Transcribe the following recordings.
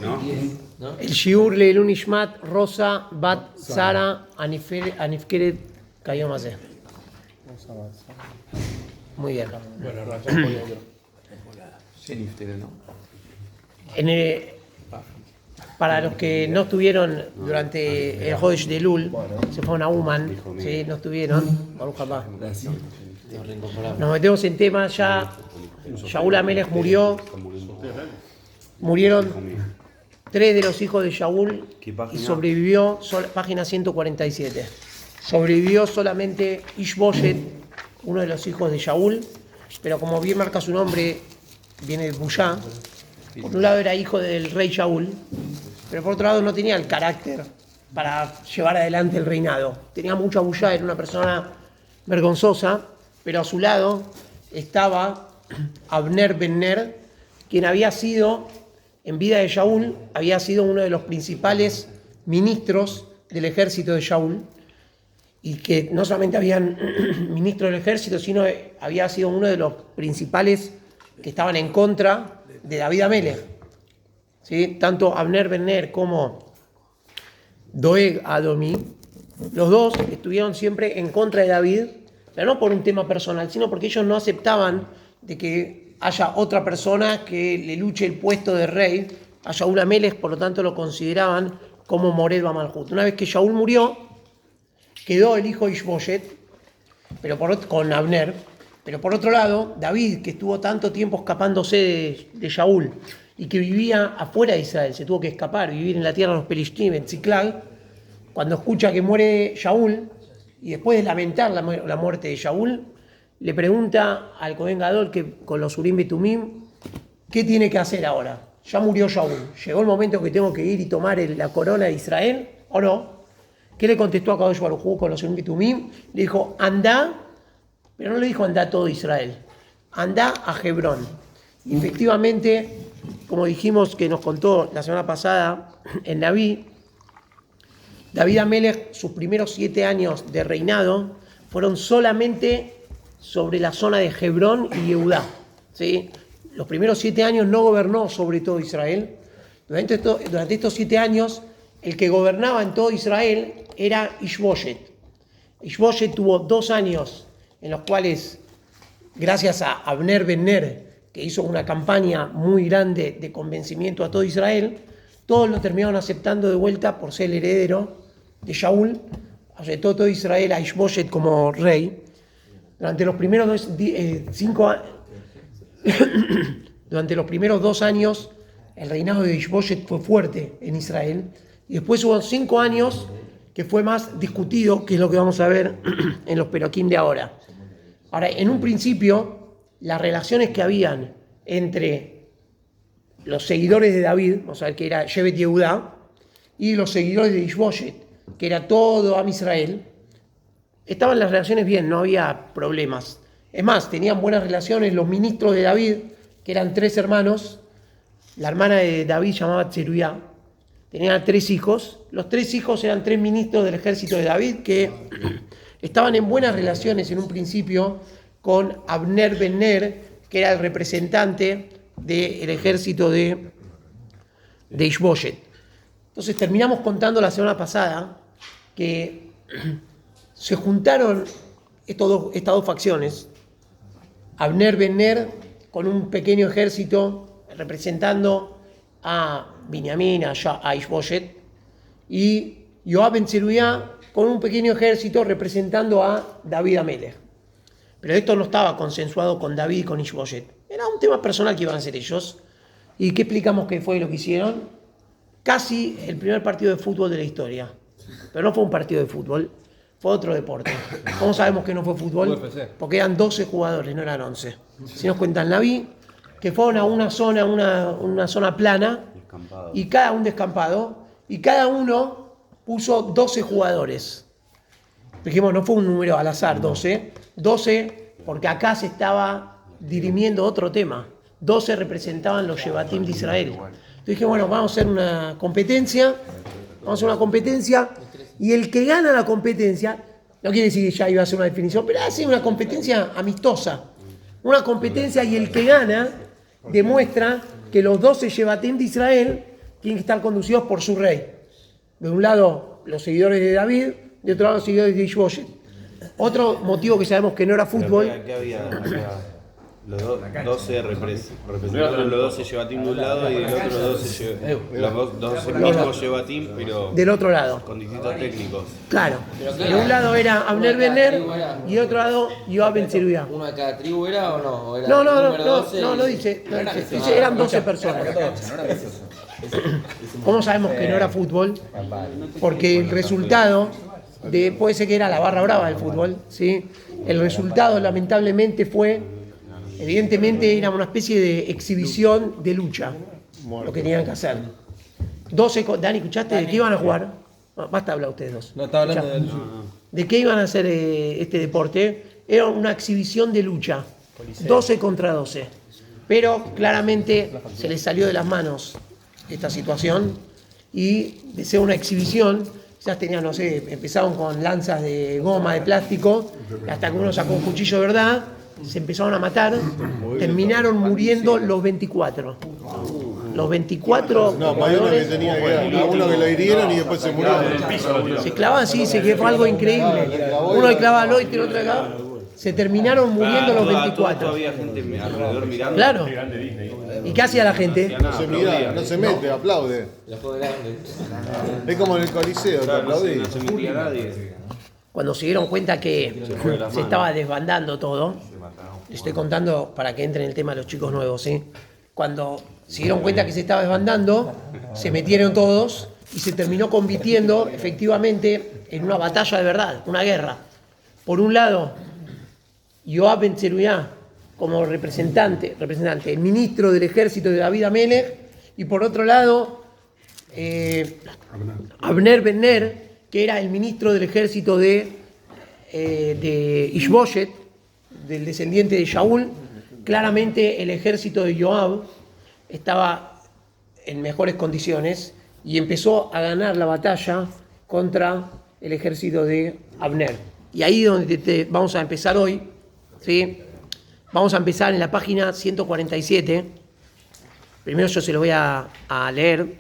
¿no? El Shiur Leilun Ishmat Rosa Bat Sara Anifkeret Kayom Hazeh. Muy bien. Para los que no estuvieron durante el Hodesh de Elul, se fueron a Uman, ¿sí? No estuvieron. Baruch Haba. Nos metemos en temas ya. Shaul Amelech murió. Murieron 3 de los hijos de Shaul y sobrevivió, página 147. Sobrevivió solamente Ishboshet, uno de los hijos de Shaul, pero como bien marca su nombre, viene de Buyá. Por un lado era hijo del rey Shaul, pero por otro lado no tenía el carácter para llevar adelante el reinado. Tenía mucha Buyá, era una persona vergonzosa, pero a su lado estaba Abner ben Ner, quien había sido, en vida de Shaul, había sido uno de los principales ministros del ejército de Shaul, y que no solamente habían ministro del ejército, sino había sido uno de los principales que estaban en contra de David Amelech. ¿Sí? Tanto Abner ben Ner como Doeg Adomí, los dos estuvieron siempre en contra de David, pero no por un tema personal, sino porque ellos no aceptaban de que haya otra persona que le luche el puesto de rey a Shaul Amelech, por lo tanto lo consideraban como Mored Bamalhut. Una vez que Shaul murió, quedó el hijo Ishboshet, con Abner, pero por otro lado, David, que estuvo tanto tiempo escapándose de Shaul y que vivía afuera de Israel, se tuvo que escapar, vivir en la tierra de los Pelishtim, en Tziklag, cuando escucha que muere Shaul, y después de lamentar la muerte de Shaul, le pregunta al Cohen Gadol, que con los Urim y Tumim, ¿qué tiene que hacer ahora? Ya murió Shaul, llegó el momento que tengo que ir y tomar la corona de Israel, ¿o no? ¿Qué le contestó a Kadosh Baruj Hu con los Urim y Tumim? Le dijo, anda, pero no le dijo anda a todo Israel, anda a Hebrón. Y efectivamente, como dijimos que nos contó la semana pasada en David Amelech, sus primeros 7 años de reinado fueron solamente sobre la zona de Hebrón y Yehudá, ¿sí? Los primeros 7 años no gobernó sobre todo Israel. Durante estos 7 años, el que gobernaba en todo Israel era Ishboshet. Ishboshet tuvo 2 años en los cuales, gracias a Abner ben Ner, que hizo una campaña muy grande de convencimiento a todo Israel, todos lo terminaron aceptando de vuelta por ser el heredero de Shaul. Aceptó todo Israel a Ishboshet como rey. Durante los primeros 2 años, el reinado de Ishboshet fue fuerte en Israel. Y después hubo 5 años que fue más discutido, que es lo que vamos a ver en los Peroquim de ahora. Ahora, en un principio, las relaciones que habían entre los seguidores de David, vamos a ver que era Shevet Yehudá, y los seguidores de Ishboshet, que era todo Am Israel, estaban las relaciones bien, no había problemas. Es más, tenían buenas relaciones los ministros de David, que eran 3 hermanos. La hermana de David llamaba Tzeruya, tenía 3 hijos. Los 3 hijos eran 3 ministros del ejército de David que estaban en buenas relaciones en un principio con Abner ben Ner, que era el representante del ejército de Ishboshet. Entonces terminamos contando la semana pasada que se juntaron estas dos facciones, Abner ben Ner con un pequeño ejército representando a Binyamin, a Ishboshet, y Yoab ben Tzeruya con un pequeño ejército representando a David Amelech. Pero esto no estaba consensuado con David y con Ishboshet. Era un tema personal que iban a hacer ellos. ¿Y qué explicamos que fue lo que hicieron? Casi el primer partido de fútbol de la historia. Pero no fue un partido de fútbol, fue otro deporte. ¿Cómo sabemos que no fue fútbol? Porque eran 12 jugadores, no eran 11. Si nos cuentan Naví, que fueron a una zona plana, y un descampado, y cada uno puso 12 jugadores. Dijimos, no fue un número al azar, 12. 12 porque acá se estaba dirimiendo otro tema. 12 representaban los Shevatim de Israel. Entonces dije, bueno, vamos a hacer una competencia, y el que gana la competencia, no quiere decir que ya iba a ser una definición, pero hace una competencia amistosa. Una competencia, y el que gana demuestra que los 12 Shevatim de Israel tienen que estar conducidos por su rey. De un lado, los seguidores de David, de otro lado, los seguidores de Ishbosheth. Otro motivo que sabemos que no era fútbol. Acá había los 12 representando los 12 Shevatim de un lado y del otro los 12 mismos Shevatim, pero Del otro lado. con distintos técnicos. Claro. De un lado era Abner Ben Ner y de otro lado Yoab Ben Zeruiah. ¿Uno de cada tribu era o no? ¿O era No dice. Dice eran 12 personas. ¿Cómo sabemos que no era fútbol? Porque el resultado puede ser que era la barra brava del fútbol, ¿sí? El resultado lamentablemente fue, evidentemente era una especie de exhibición de lucha, lo que tenían que hacer. 12, Dani, ¿escuchaste? ¿De qué iban a jugar? Basta hablar ustedes dos. No, estaba hablando de... ¿De qué iban a hacer este deporte? Era una exhibición de lucha, 12 contra 12. Pero claramente se les salió de las manos esta situación y de ser una exhibición, ya tenían, no sé, empezaron con lanzas de goma, de plástico, hasta que uno sacó un cuchillo de verdad, se empezaron a matar, terminaron muriendo los 24. Los 24 No, hay uno que tenía que a uno que lo hirieron y después se murió. se clavaban, sí, fue algo increíble. Uno le clavaba al otro y el otro le clavaba. Se terminaron muriendo los 24. Había gente alrededor mirando. Claro. ¿Y qué hacía la gente? No se mira, no se mete, aplaude. Es como en el Coliseo, te aplaudí. No se metía nadie. Cuando se dieron cuenta que se estaba desbandando todo, les estoy contando para que entre en el tema de los chicos nuevos, ¿sí? Cuando se dieron cuenta que se estaba desbandando, se metieron todos y se terminó convirtiendo efectivamente en una batalla de verdad, una guerra. Por un lado, Yoab Ben Zeruiah como representante, el ministro del ejército de David Amelech, y por otro lado, Abner Ben Ner, que era el ministro del ejército de Ishbosheth, del descendiente de Shaul. Claramente el ejército de Yoab estaba en mejores condiciones y empezó a ganar la batalla contra el ejército de Abner. Y ahí es donde vamos a empezar hoy, ¿sí? Vamos a empezar en la página 147. Primero yo se lo voy a leer.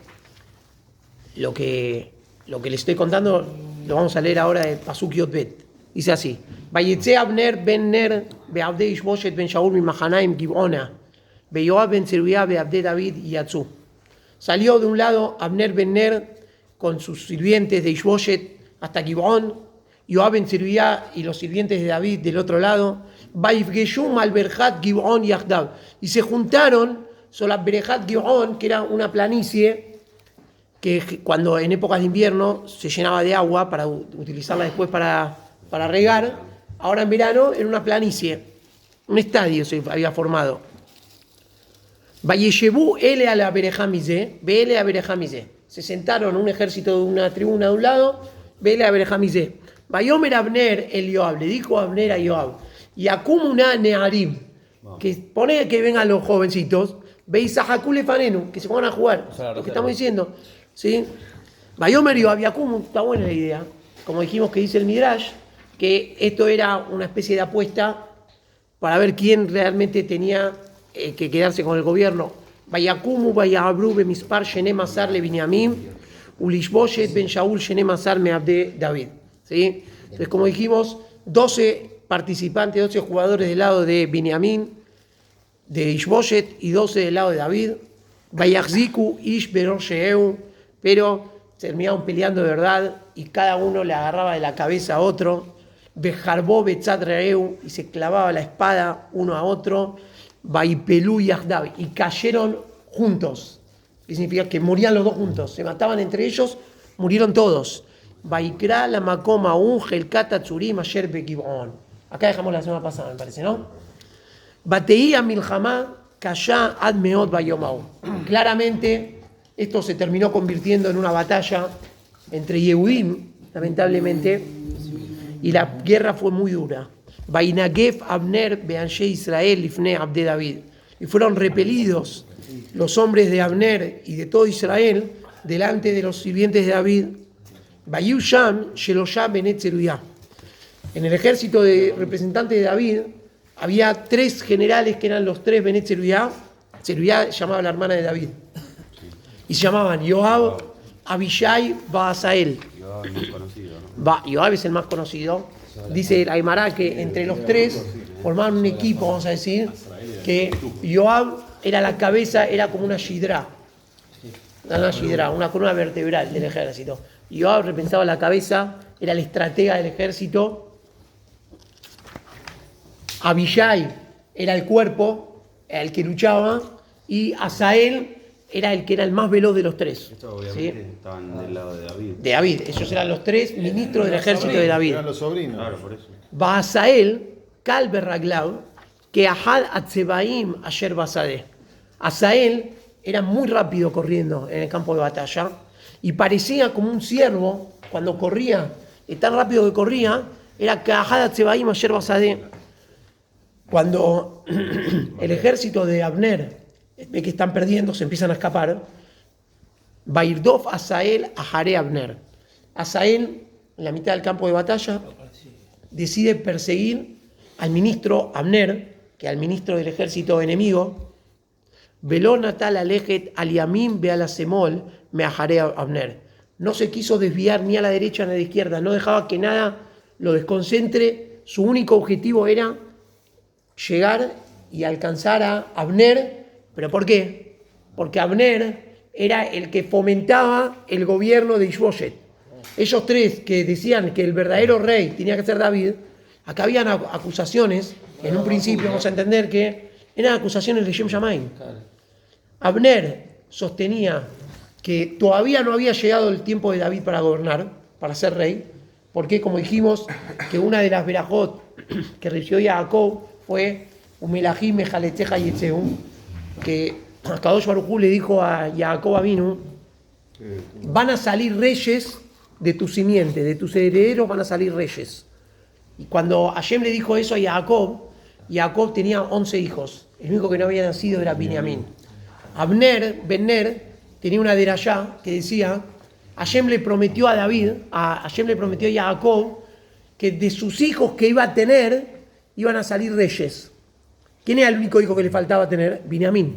Lo que les estoy contando lo vamos a leer ahora de Pasuk Yot Bet. Dice así: Vayetze Abner ben Ner be'abdei Ishboshet ben Shaul mimachanaim Gib'ona be'Yoab ben Zeruiah be'abdei David yatzu. Salió de un lado Abner ben Ner con sus sirvientes de Ishboshet hasta Gib'ón, Yoab ben Zeruiah y los sirvientes de David del otro lado. Vaifgeshum al Berjat Gib'ón yachdav. Y se juntaron sobre la Berjat Gib'ón, que era una planicie que cuando en épocas de invierno se llenaba de agua para utilizarla después para regar. Ahora en verano era una planicie, un estadio se había formado. Vayeshevu ele a la Berejamize, vele a Berejamize. Se sentaron un ejército de una tribuna de un lado, vele a Berejamize. Vayomer Abner el Yoab, le dijo Abner a Yoab, Yakumuna Nearim, que pone que vengan los jovencitos, Beisahakule Fanenu, que se pongan a jugar, lo que estamos diciendo. ¿Sí? Vayomer Yoab Yakumu, está buena la idea. Como dijimos que dice el Midrash, que esto era una especie de apuesta para ver quién realmente tenía que quedarse con el gobierno. Vayakumu, Vayabru, Bemispar, Shenem Asar, Le Binyamin, Ulishboshet, Ben Shaul, Shenem Asar, Meabde, David. ¿Sí? Entonces, como dijimos, 12 participantes, 12 jugadores del lado de Binyamin, de Ishboshet, y 12 del lado de David. Vayachziku, Ish, Beror, Sheu, pero terminaron peleando de verdad y cada uno le agarraba de la cabeza a otro. Bejarbó Betzat Reeu, y se clavaba la espada uno a otro. Vaipelú y Yahdav, y cayeron juntos. ¿Qué significa? Que morían los dos juntos. Se mataban entre ellos, murieron todos. Vaikra la Makoma un Helkata Tzurim Asher Bekibon. Acá dejamos la semana pasada, me parece, ¿no? Bateía Milhamá Kashá Ad Meot Bayomau. Claramente, esto se terminó convirtiendo en una batalla entre Yehudim, lamentablemente, y la guerra fue muy dura. Vainagef Abner Beanshe Israel Lifne Abde David. Y fueron repelidos los hombres de Abner y de todo Israel delante de los sirvientes de David. Vayusham Sheloshah Benet Zeruiah. En el ejército de representantes de David había 3 generales que eran los 3 Benet Zeruiah. Zeruiah llamaba a la hermana de David. Y se llamaban Joab, Abishai, Baasael. Joab es más conocido, ¿no? Joab es el más conocido. Dice la Aimara que entre los tres formaban un equipo, vamos a decir, que Joab era la cabeza, era como una shidra, una columna vertebral del ejército. Joab representaba la cabeza, era el estratega del ejército. Abishai era el cuerpo, el que luchaba, y Asael era el que era el más veloz de los tres. Esto obviamente estaban del lado de David. De David, ellos eran los tres ministros del ejército de David. Eran los sobrinos. Claro, por eso. Baasael, Kal Berraglav, que Ahad Atzebaim Asher Basadeh. Asael era muy rápido corriendo en el campo de batalla y parecía como un ciervo cuando corría, y tan rápido que corría, era que Ahad Atzebaim Asher Basadeh. Cuando el ejército de Abner ve que están perdiendo, se empiezan a escapar, Bairdov Asael Ahare Abner. Asael, en la mitad del campo de batalla, decide perseguir al ministro Abner, que es el ministro del ejército enemigo. Veló Natal Alejet Aliamim Bealasemol me Ahare Abner. No se quiso desviar ni a la derecha ni a la izquierda, no dejaba que nada lo desconcentre. Su único objetivo era llegar y alcanzar a Abner. ¿Pero por qué? Porque Abner era el que fomentaba el gobierno de Ishboshet. Ellos tres que decían que el verdadero rey tenía que ser David, acá habían acusaciones, en un principio vamos a entender que eran acusaciones de Shem Shamaim. Abner sostenía que todavía no había llegado el tiempo de David para gobernar, para ser rey, porque como dijimos, que una de las verajot que recibió Jacob fue Umelahim Mejaleteja y Etzeum, que Kadosh Baruj Hu le dijo a Jacob Avinu, van a salir reyes de tu simiente, de tus herederos van a salir reyes. Y cuando Hashem le dijo eso a Jacob tenía 11 hijos, el único que no había nacido era Binyamin. Ben-Ner tenía una derashá que decía, Hashem le prometió a Hashem le prometió a Jacob que de sus hijos que iba a tener iban a salir reyes. ¿Quién era el único hijo que le faltaba tener? Binyamin.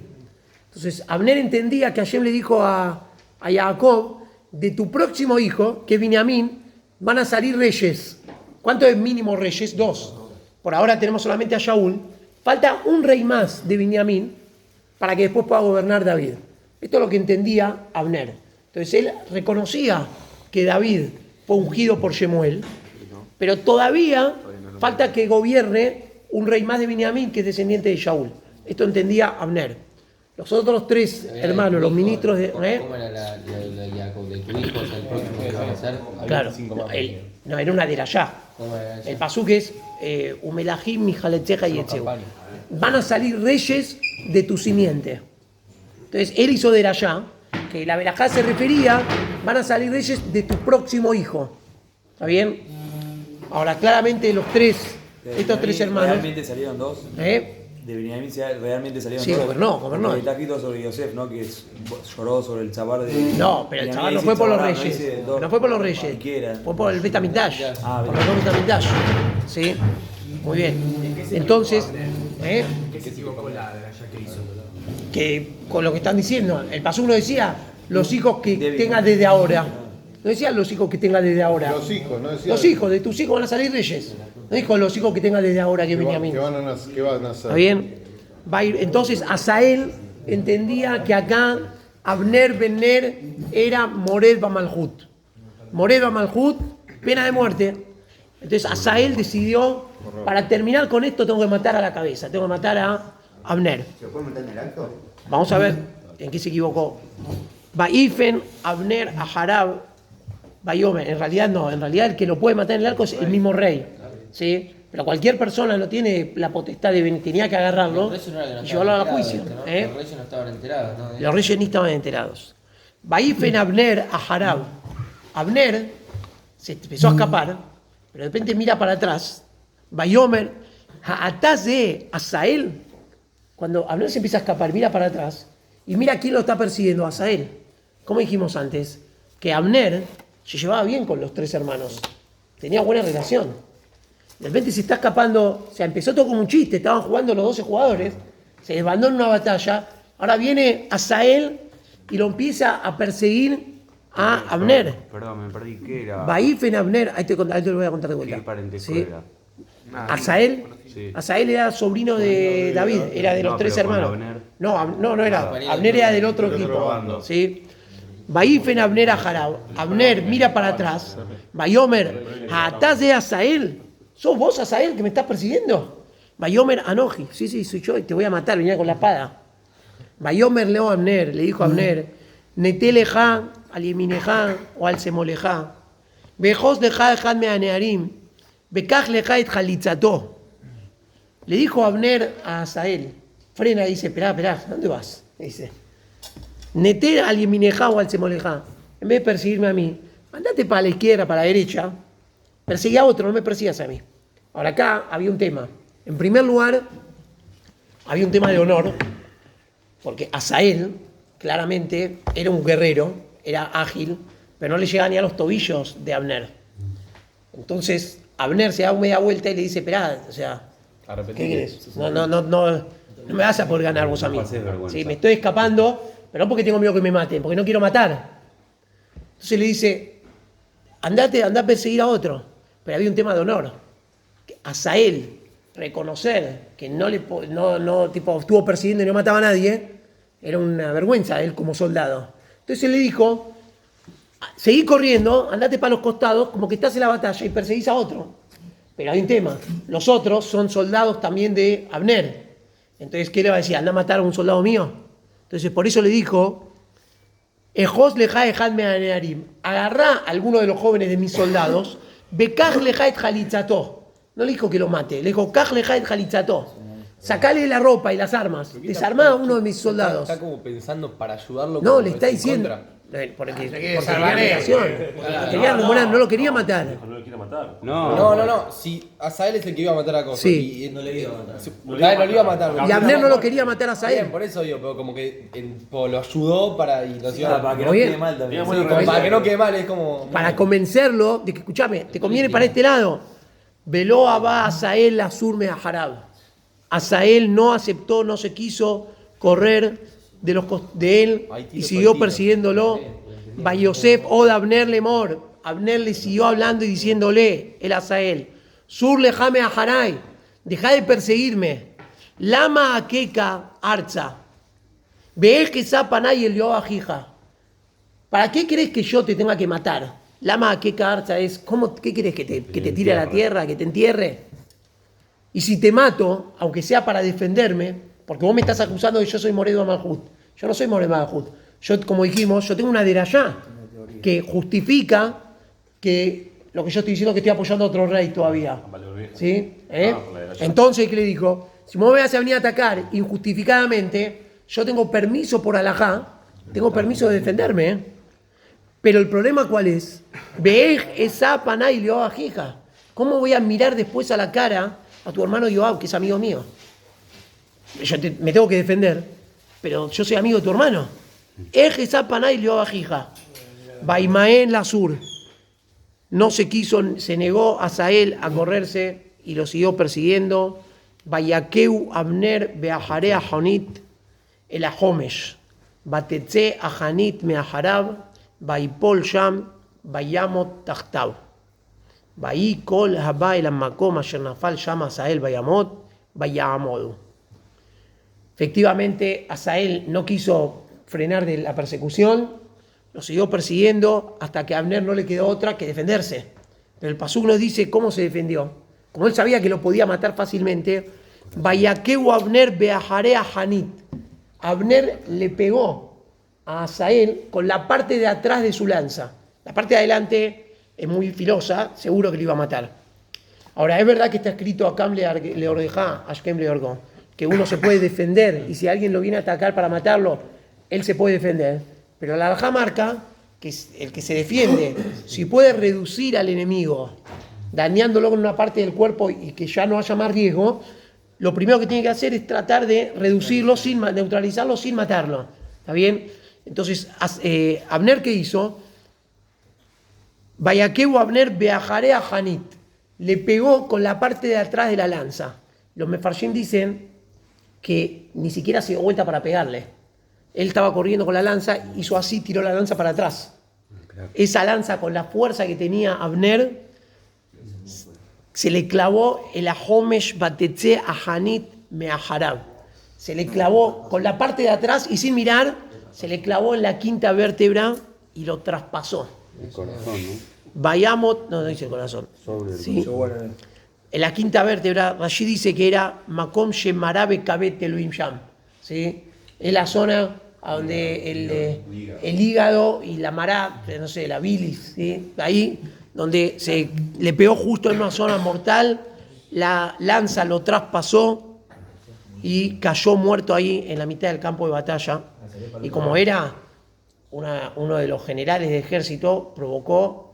Entonces Abner entendía que Hashem le dijo a Jacob, de tu próximo hijo, que es Binyamin, van a salir reyes. ¿Cuánto es mínimo reyes? 2. Por ahora tenemos solamente a Shaul. Falta un rey más de Binyamin para que después pueda gobernar David. Esto es lo que entendía Abner. Entonces él reconocía que David fue ungido por Shemuel, pero todavía falta que gobierne un rey más de Binyamin que es descendiente de Shaul. Esto entendía Abner. Los otros tres hermanos, los ministros de... ¿Cómo era la de Jacob? ¿De tu hijo? O sea, el próximo que va a ser. Claro, no, era una derashá. El pasuk es Umelahim Mijaletzeja y Etzeu. Van a salir reyes de tu simiente. Entonces él hizo derashá, que la verajá se refería, van a salir reyes de tu próximo hijo. ¿Está bien? Ahora, claramente estos tres hermanos... ¿Realmente salieron 2? De Benjamín realmente salieron 2. Sí, gobernó. Porque está escrito sobre Yosef, ¿no? Que lloró sobre el chavar de... No, pero el chavar no fue por los reyes. No fue por los reyes. Fue por el Betamigdash. Por los dos Betamigdash. ¿Sí? Muy bien. Entonces... ¿Qué se equivocó la que hizo? Que con lo que están diciendo, el pasuk no decía los hijos que tengas desde ahora. No decía los hijos que tengas desde ahora. Los hijos, no decía. Los hijos, de tus hijos van a salir reyes. No dijo los hijos que tengas desde ahora que Benjamín. ¿Qué van a nacer? ¿Está bien? Entonces Asael entendía que acá Abner Ben-Ner era Mored Bamalhut. Mored Bamalhut, pena de muerte. Entonces Asael decidió, para terminar con esto tengo que matar a la cabeza, tengo que matar a Abner. ¿Se puede matar en el acto? Vamos a ver en qué se equivocó. Baifen Abner Aharab Bayomer. En realidad no, en realidad el que lo puede matar en el arco es el mismo rey. ¿Sí? Pero cualquier persona no tiene la potestad de venir, tenía que agarrarlo y llevarlo a juicio. Los reyes no estaban enterados, ¿no? Los reyes ni estaban enterados. Baifen Abner Aharab. Abner se empezó a escapar, pero de repente mira para atrás. Bayomer, Ha'ataz de Asael. Cuando Abner se empieza a escapar, mira para atrás y mira quién lo está persiguiendo, Asael. Como dijimos antes, que Abner se llevaba bien con los tres hermanos, tenía buena relación. De repente se está escapando, o sea, empezó todo como un chiste, estaban jugando los 12 jugadores, se desbandó en una batalla, ahora viene Asael y lo empieza a perseguir a Abner. Perdón, me perdí. ¿Qué era? Baifen Abner, ahí te lo voy a contar de vuelta. ¿Qué parentesco ¿Sí? era? Asael, Sí. Asael era sobrino de David, era de los No, tres pero con hermanos. Abner. No era. Abner era del otro equipo. bando. ¿Sí? Baifen Abner a Jarab. Abner mira para atrás. Bayomer, ¿atás de Asael? ¿Sos vos, Asael, que me estás persiguiendo? Bayomer Anoji, sí, soy yo, y te voy a matar, venía con la espada. Bayomer leo a Abner, le dijo a Abner, Neteleja, al Yemineja o al Semoleja. Bejos leja dejadme a Nearim. Bekaj leja et jalitzató. Le dijo Abner a Asael, frena y dice, esperá, ¿dónde vas? Le dice, Netel al Yemineja o al Semoleja. En vez de perseguirme a mí, andate para la izquierda, para la derecha, perseguí a otro, no me persigas a mí. Ahora acá había un tema. En primer lugar, había un tema de honor, porque Asael claramente era un guerrero, era ágil, pero no le llegaba ni a los tobillos de Abner. Entonces, Abner se da media vuelta y le dice, esperá, o sea, ¿qué querés? No me vas a poder ganar vos a mí. Sí, me estoy escapando, pero no porque tengo miedo que me maten, porque no quiero matar. Entonces le dice, andá a perseguir a otro. Pero había un tema de honor. Asael, reconocer que tipo, estuvo persiguiendo y no mataba a nadie, era una vergüenza él como soldado. Entonces él le dijo, seguí corriendo, andate para los costados, como que estás en la batalla y perseguís a otro. Pero hay un tema, los otros son soldados también de Abner. Entonces, ¿qué le va a decir? ¿Anda a matar a un soldado mío? Entonces, por eso le dijo, Ejos leja dejadme a Nearim, agarrá a alguno de los jóvenes de mis soldados, Bekaj leja et jalitzató. No le dijo que lo mate, le dijo, Kaj leja et jalitzató. Sacale la ropa y las armas, desarmá a uno de mis soldados. Está como pensando para ayudarlo. No, le está diciendo. Porque no lo quería matar. No lo quiere matar. No. Si Asael es el que iba a matar a Cosa. Sí. Y no le iba a matar. No le iba a matar. Y Abner no lo quería matar a Bien, Asael. por eso digo, pero como que lo ayudó para. Y lo iba Para que no Muy bien. quede mal también. Sí, como para que no quede mal, es como. Para convencerlo de que, escúchame, te conviene para este lado. Veló Abba Asael Azurme a Harab. Asael no aceptó, no se quiso correr de él y siguió persiguiéndolo. Bayosef od Abner lemor. Abner le siguió hablando y diciéndole, el Asael, Sur lejame a Haray, deja de perseguirme. Lama akeka arza. Ve que zapanay el yo ajija. ¿Para qué crees que yo te tenga que matar? Lama akeka arza es, ¿qué querés que te tire a la tierra, que te entierre? Y si te mato, aunque sea para defenderme, porque vos me estás acusando de que yo soy Moredo Malhut. Yo no soy Moredo Malhut. Yo, como dijimos, yo tengo una derayá que justifica que lo que yo estoy diciendo es que estoy apoyando a otro rey todavía. ¿Sí? Entonces, ¿qué le dijo? Si vos me vas a venir a atacar injustificadamente, yo tengo permiso por alajá, tengo permiso de defenderme. Pero el problema, ¿cuál es? Veej esa panay Yoab ajija. ¿Cómo voy a mirar después a la cara a tu hermano Yoab, que es amigo mío? Me tengo que defender, pero yo soy amigo de tu hermano. Eje esa panay Yoab ajija. Baimaen la sur. No se quiso, se negó a Asael a correrse y lo siguió persiguiendo. Bayakeu Abner beahare a Jonit el Ahomesh. Batetze a Hanit me aharab. Baipol sham bayamot tachtav. Bai kol haba el amakom asher nafal sham Asael bayamot bayamodu. Efectivamente, Asael no quiso frenar de la persecución, lo siguió persiguiendo hasta que a Abner no le quedó otra que defenderse. Pero el pasuk nos dice cómo se defendió. Como él sabía que lo podía matar fácilmente, Bayakeu Abner beahare a Hanit. Abner le pegó a Asael con la parte de atrás de su lanza. La parte de adelante es muy filosa, seguro que lo iba a matar. Ahora, es verdad que está escrito a Cam le ordeja, a Shkem le orgó, que uno se puede defender y si alguien lo viene a atacar para matarlo, él se puede defender. Pero la halajá marca que el que se defiende, si puede reducir al enemigo, dañándolo con una parte del cuerpo y que ya no haya más riesgo, lo primero que tiene que hacer es tratar de reducirlo, neutralizarlo sin matarlo. ¿Está bien? Entonces, Abner, ¿qué hizo? Bayakeu Abner beahare a Hanit. Le pegó con la parte de atrás de la lanza. Los mefarshim dicen que ni siquiera se dio vuelta para pegarle. él estaba corriendo con la lanza, hizo así, tiró la lanza para atrás. Esa lanza, con la fuerza que tenía Abner, se le clavó el Ahomesh Batetze Ahanit Meaharab. Se le clavó con la parte de atrás y sin mirar, se le clavó en la quinta vértebra y lo traspasó. El corazón, ¿no? Bayamot, no dice el corazón. ¿Sí? En la quinta vértebra, Rashi dice que era Makom Shemarabe Kabet Elohim Sham. ¿Sí? Es la zona a donde el hígado y la mará, no sé, la bilis, ¿sí? Ahí donde se le pegó justo en una zona mortal, la lanza lo traspasó y cayó muerto ahí en la mitad del campo de batalla. Y como era uno de los generales de ejército, provocó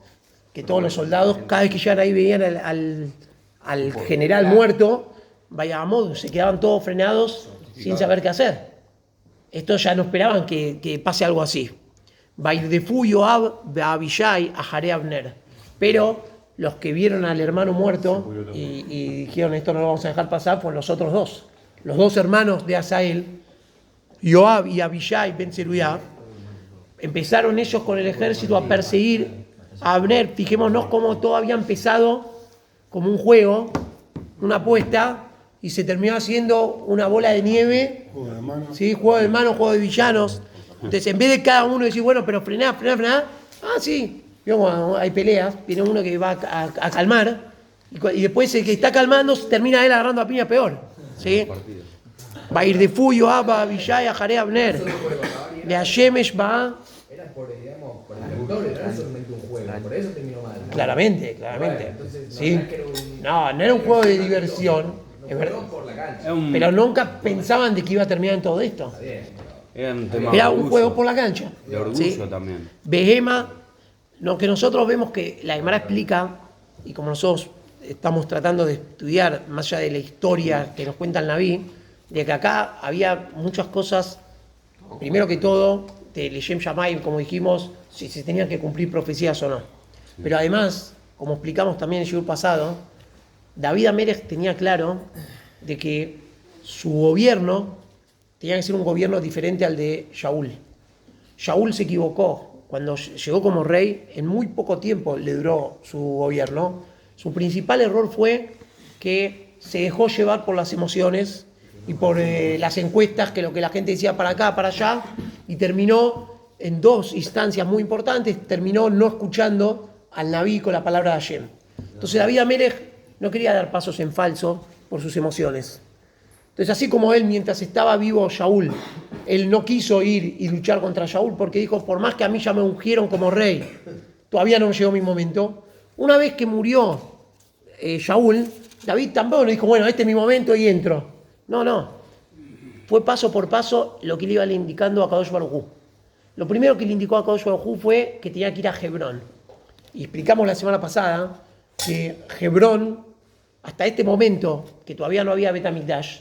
que todos los soldados, cada vez que llegaran ahí veían al general muerto, vaya a modo, se quedaban todos frenados sin saber qué hacer. Esto ya no esperaban que pase algo así. Vairdefu Yoab Abishai Ahare Abner. Pero los que vieron al hermano muerto y dijeron esto no lo vamos a dejar pasar, fueron los otros dos. Los dos hermanos de Asael, Yoab y Abishai ben Zeruiah, empezaron ellos con el ejército a perseguir a Abner. Fijémonos cómo todo había empezado como un juego, una apuesta, y se terminó haciendo una bola de nieve. ¿Sí? Juego de manos, juego de villanos. Entonces, en vez de cada uno decir, bueno, pero frená, sí. Cuando hay peleas, viene uno que va a calmar, y después el que está calmando termina él agarrando a piña peor. ¿Sí? Va a ir de Fuyo, Abba, Villay, Ajare, Abner. De Hashemesh va. Era por el autor, era solamente un juego, por eso terminó mal. Claramente. Entonces, ¿Sí? No era un juego de diversión, es verdad. Por la cancha. Pero nunca pensaban de que iba a terminar en todo esto. Era un tema Era de un orgullo, juego por la cancha. de orgullo ¿Sí? también. Behema, lo que nosotros vemos que la Gemara explica, y como nosotros estamos tratando de estudiar, más allá de la historia que nos cuenta el Naví, de que acá había muchas cosas, primero que todo, de Leshem Shamayim, como dijimos, si se tenían que cumplir profecías o no. Pero además, como explicamos también en el siglo pasado, David Amelech tenía claro de que su gobierno tenía que ser un gobierno diferente al de Shaul. Shaul se equivocó. Cuando llegó como rey, en muy poco tiempo le duró su gobierno. Su principal error fue que se dejó llevar por las emociones y por las encuestas, que lo que la gente decía para acá, para allá, y terminó en dos instancias muy importantes, terminó no escuchando al Naví con la palabra de Hashem. Entonces David Amelech no quería dar pasos en falso por sus emociones. Entonces, así como él, mientras estaba vivo Shaul, él no quiso ir y luchar contra Shaul porque dijo, por más que a mí ya me ungieron como rey, todavía no llegó mi momento. Una vez que murió Shaul, David tampoco dijo, bueno, este es mi momento y entro. No. Fue paso por paso lo que le iba indicando a Kadosh Baruj Hu. Lo primero que le indicó a Kadosh Baruj Hu fue que tenía que ir a Hebrón. Y explicamos la semana pasada que Hebrón, hasta este momento, que todavía no había Bet HaMikdash,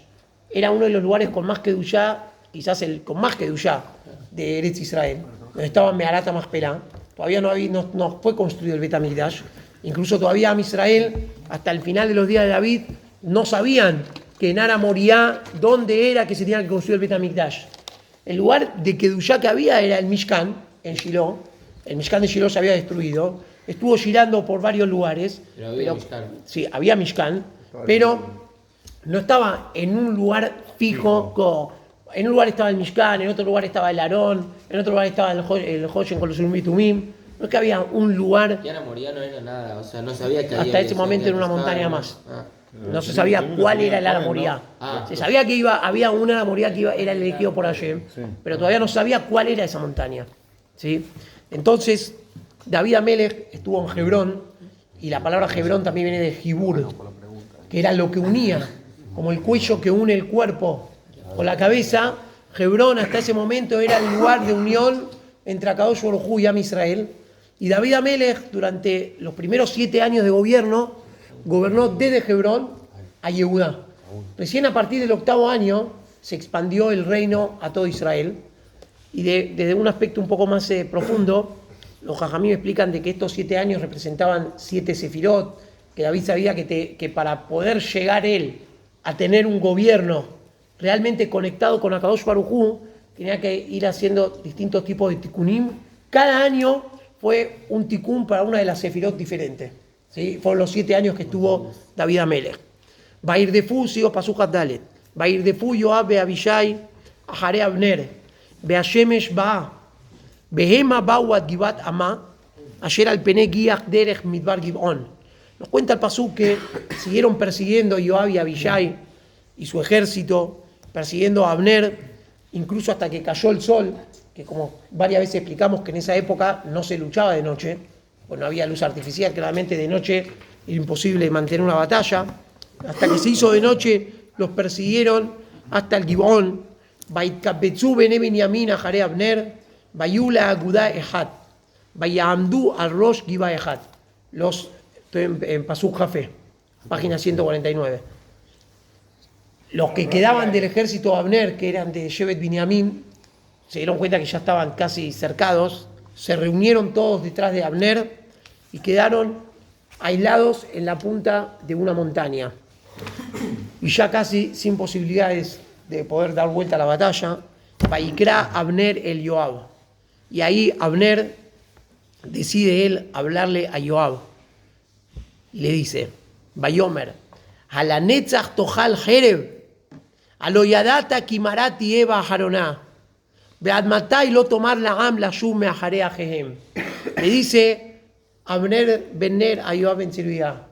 era uno de los lugares con más kedushá, quizás el con más kedushá de Eretz Israel, donde estaba Meharat HaMachpelah. Todavía no fue construido el Bet HaMikdash. Incluso todavía Am Israel, hasta el final de los días de David, no sabían que en Ara Moriah, dónde era que se tenía que construir el Bet HaMikdash. El lugar de kedushá que había era el Mishkan, en Shiloh. El Mishkan de Shiloh se había destruido. Estuvo girando por varios lugares. Pero Mishkan. Sí, había Mishkan, pero no estaba en un lugar fijo. En un lugar estaba el Mishkan, en otro lugar estaba el Aarón, en otro lugar estaba el Hoshen con los Urim y Tumim. No es que había un lugar. Y Ara Moriah no era nada, o sea, no sabía que hasta ese momento era una montaña más. No se sabía cuál era el Ara Moriah. Se sabía que había un Ara Moriah que era elegido por Hashem, pero todavía no sabía cuál era esa montaña. ¿Sí? Entonces, David Amelech estuvo en Hebrón, y la palabra Hebrón también viene de Jibur, que era lo que unía, como el cuello que une el cuerpo con la cabeza. Hebrón hasta ese momento era el lugar de unión entre Akadosh Baruj Hu y Am Israel. Y David Amelech, durante los primeros 7 años de gobierno, gobernó desde Hebrón a Yehudá. Recién a partir del 8º año se expandió el reino a todo Israel. Y desde un aspecto un poco más profundo, los Jajamim explican de que estos 7 años representaban 7 sefirot, que David sabía que para poder llegar él a tener un gobierno realmente conectado con Akadosh Baruj Hu, tenía que ir haciendo distintos tipos de tikkunim. Cada año fue un tikkun para una de las sefirot diferentes. ¿Sí? Fueron los 7 años que estuvo David Amelech. Va a ir de Fu, sigo Pasuk Dalet. Va a ir de Fu, Yoab, Beabishai, Ahare Abner, Beashemesh Ba, Behema Bawat Givat Ama, Ayer al Pene Giach Derech Midbar Gibon. Nos cuenta el Pasuk que siguieron persiguiendo a Yoab y Abishai y su ejército, persiguiendo a Abner, incluso hasta que cayó el sol, que como varias veces explicamos que en esa época no se luchaba de noche, pues no había luz artificial, claramente de noche era imposible mantener una batalla. Hasta que se hizo de noche, los persiguieron hasta el Gibón. Vaitkabetzu bene Binyamin Ahare Abner, Vayula Agudá Ejat, Vayamdu al Rosh Giba Ejat. Estoy en Pasuk Jafé, página 149. Los que quedaban del ejército de Abner, que eran de Shevet Binyamin, se dieron cuenta que ya estaban casi cercados, se reunieron todos detrás de Abner y quedaron aislados en la punta de una montaña. Y ya casi sin posibilidades de poder dar vuelta a la batalla, Vaikra Abner el Yoab. Y ahí Abner decide él hablarle a Yoab. Y le dice, Vayomer, Halanetzach Tohal Jereb, Aloyadata Kimarati Eva Haroná, Beadmatai lo tomar la am la shum me ajare a Jehem. Le dice Abner Benner a Yoab Ben Tzruya,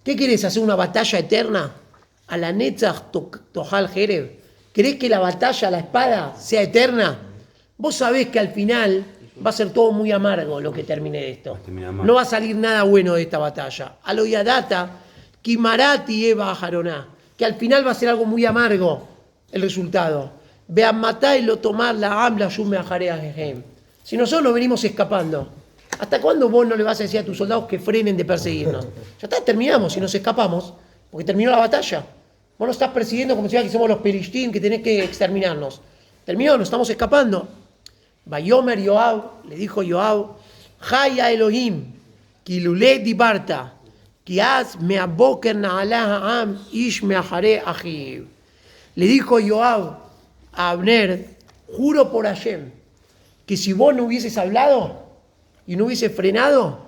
¿qué querés, hacer una batalla eterna? A la Netzach Tohal Jereb. ¿Querés que la batalla, la espada, sea eterna? Vos sabés que al final va a ser todo muy amargo lo que termine de esto. No va a salir nada bueno de esta batalla. Aloyadata Kimarati Eva Haroná, que al final va a ser algo muy amargo el resultado. Vean matar y lo tomar la amla yume a jarea jejem. Si nosotros nos venimos escapando, ¿hasta cuándo vos no le vas a decir a tus soldados que frenen de perseguirnos? Ya está, terminamos, si nos escapamos, porque terminó la batalla. Vos nos estás persiguiendo como si fuera que somos los Pelishtim, que tenés que exterminarnos. Terminó, nos estamos escapando. Vayomer Yoab, le dijo Yoab, Jaya Elohim, Kilule dibarta, Kiaz meaboker na'alah ha'am, ish me'ajare achiv. Le dijo Yoab a Abner, juro por Hashem, que si vos no hubieses hablado y no hubieses frenado,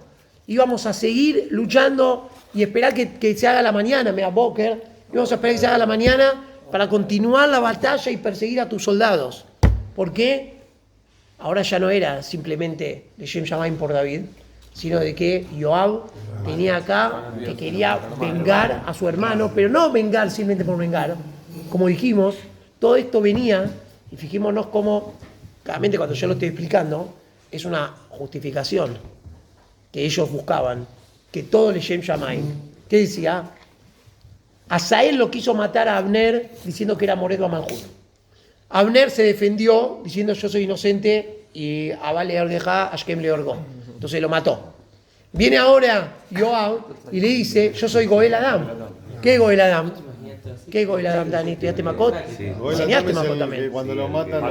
íbamos a seguir luchando y esperar que se haga la mañana, meaboker, íbamos a esperar que se haga la mañana para continuar la batalla y perseguir a tus soldados. ¿Por qué? Ahora ya no era simplemente Leshem Shamaim por David, sino de que Yoab tenía acá que quería vengar a su hermano, pero no vengar simplemente por vengar. Como dijimos, todo esto venía, y fijémonos cómo, claramente cuando yo lo estoy explicando, es una justificación que ellos buscaban, que todo Leshem Shamaim. ¿Qué decía? Asael lo quiso matar a Abner diciendo que era Moredo Amanjur. Abner se defendió diciendo yo soy inocente y Abal le ordeja, Ashkem le orgó. Entonces lo mató. Viene ahora Yoab y le dice yo soy Goel Adam. ¿Qué es Goel Adam? ¿Qué es Goel Adam, Dani? ¿Estudiaste Makot? Sí. ¿Enseñaste Makot también? Cuando lo matan,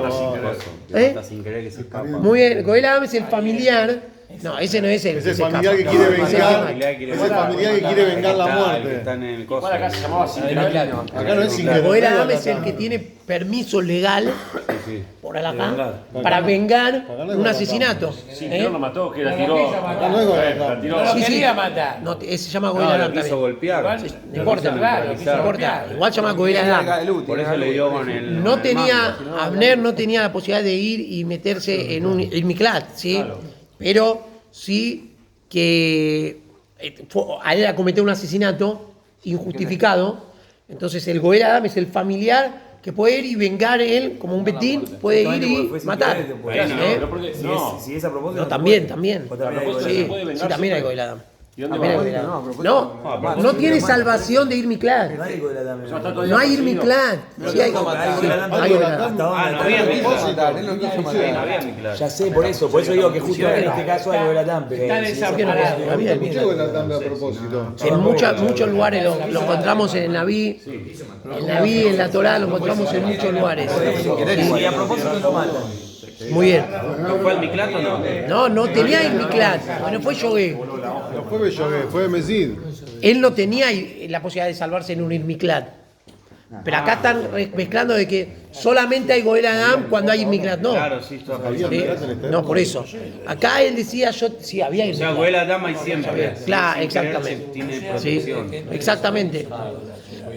Sin querer que se escapa. Muy bien, Goel Adam es el familiar. No, ese no es el. Es el se familiar que escapa. quiere No, vengar. Es el familiar que quiere vengar la Que muerte. está en el coso. Acá se llamaba así. Acá no es sin querer. Goel Adam es el que tiene permiso legal por alajá para vengar un asesinato. Sí, que no lo mató, que la tiró. Acá no es Goel La Adam. tiró. Sí, sí. quería matar. No, ese se llama Goel No, Adam lo quiso también. golpear. No importa, claro, no importa. Igual se llama Goel Adam. Por eso le dio con el. No el tenía, mango. Abner no tenía la posibilidad de ir y meterse en un Miklat, ¿sí? Pero sí que a él a cometer un asesinato injustificado. Entonces el Goel Adam es el familiar que puede ir y vengar él como un betín, puede ir y matar. Si es a propósito. No, también, también. O también hay propósito Goel Sí, se puede vengar sí, también hay siempre. Goel Adam. ¿Y dónde También hay va? Goel Adam. No tiene salvación de ir Miklat. No hay Goel Adam. No hay ir Miklat. Sí hay Goel Adam. No había Miklat. Él no quiso No matar. había Miklat. Ya sé, por eso digo que justo en este caso hay Goel Adam. Pero ¿Por qué no había? Escuché Goel Adam a propósito. En muchos lugares lo encontramos en el Naví, en la Torá, lo encontramos en muchos lugares. y a propósito lo matan. Muy bien. ¿Fue el Miklat o no? No tenía el Miklat, bueno, fue Yogué. No fue Bellogué, fue Mesid. Él no tenía la posibilidad de salvarse en un Miklat. Pero acá están mezclando de que solamente hay Goel Adam cuando hay Miklat. No. Claro, sí, está No, por eso. Acá él decía, sí, había O sea, Goel Adam hay siempre. Claro, Sin creer, exactamente. Tiene Sí, protección. exactamente.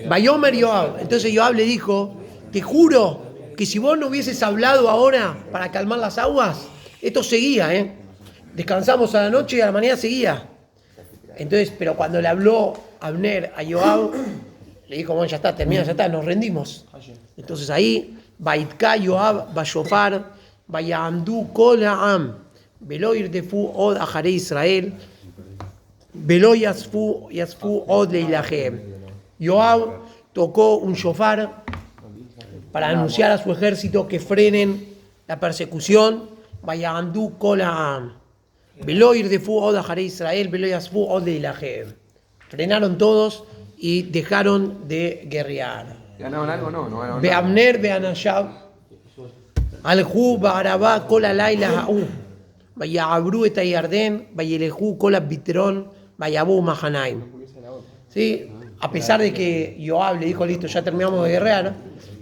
Bayomer Yoab. Entonces Yoab le dijo, te juro que si vos no hubieses hablado ahora para calmar las aguas, esto seguía, Descansamos a la noche y a la mañana seguía. Entonces, pero cuando le habló Abner a Yoab, le dijo, bueno, ya está, termina, ya está, nos rendimos. Entonces ahí, Baitka Yoab, Bayofar, Bayaamdu Kol Ha'am, Velo Irtefu Od Ajare Israel, Velo Yasfu Od Leilahem. Yoab tocó un shofar para anunciar a su ejército que frenen la persecución. Bayaamdu Kol Ha'am, Velo Irtefu Od Ajare Israel, Velo Yasfu Od Leilahem. Frenaron todos y dejaron de guerrear. ¿Ganaron algo? No ganaron nada. Be'amner be'anashab alhu ba'arabá kol alayla ha'u vaya'abru et hayarden vayelehu kol abitron vayabu mahanaim. ¿Sí? A pesar de que Yoab le dijo, listo, ya terminamos de guerrear,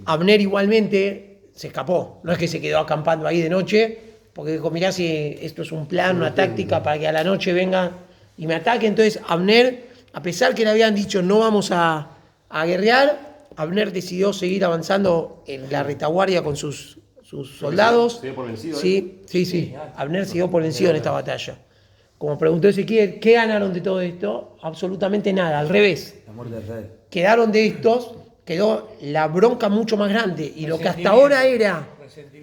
Abner igualmente se escapó. No es que se quedó acampando ahí de noche, porque dijo, mirá si esto es un plan, una táctica para que a la noche venga y me ataque. Entonces Abner, a pesar que le habían dicho no vamos a guerrear, Abner decidió seguir avanzando en la retaguardia con sus soldados. ¿Se dio por vencido? Sí. Abner se dio por vencido en esta batalla. Como preguntó Ezequiel, ¿qué ganaron de todo esto? Absolutamente nada, al revés. La muerte del rey. Quedaron de estos, quedó la bronca mucho más grande. Y lo que hasta ahora era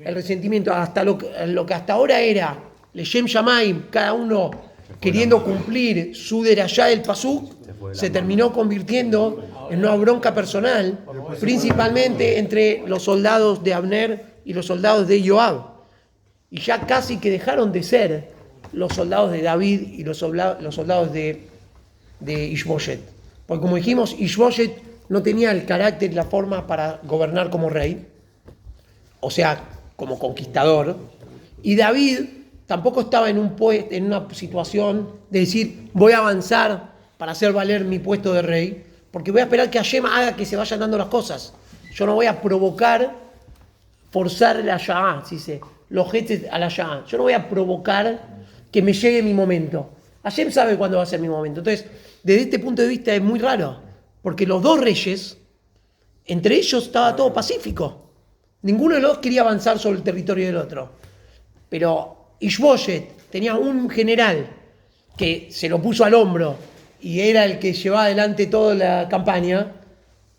el resentimiento, hasta lo que hasta ahora era Leshem Shamaim, cada uno queriendo cumplir su derayá del pasuk, se terminó convirtiendo en una bronca personal, principalmente entre los soldados de Abner y los soldados de Joab. Y ya casi que dejaron de ser los soldados de David y los soldados de Ishbosheth. Porque como dijimos, Ishbosheth no tenía el carácter y la forma para gobernar como rey, o sea, como conquistador. Y David tampoco estaba en una situación de decir, voy a avanzar para hacer valer mi puesto de rey, porque voy a esperar que Hashem haga que se vayan dando las cosas. Yo no voy a provocar, forzar la Sha'á, los jetes a la Sha'á. Yo no voy a provocar que me llegue mi momento. Hashem sabe cuándo va a ser mi momento. Entonces, desde este punto de vista es muy raro, porque los dos reyes, entre ellos estaba todo pacífico. Ninguno de los dos quería avanzar sobre el territorio del otro. Pero Ishbosheth tenía un general que se lo puso al hombro y era el que llevaba adelante toda la campaña,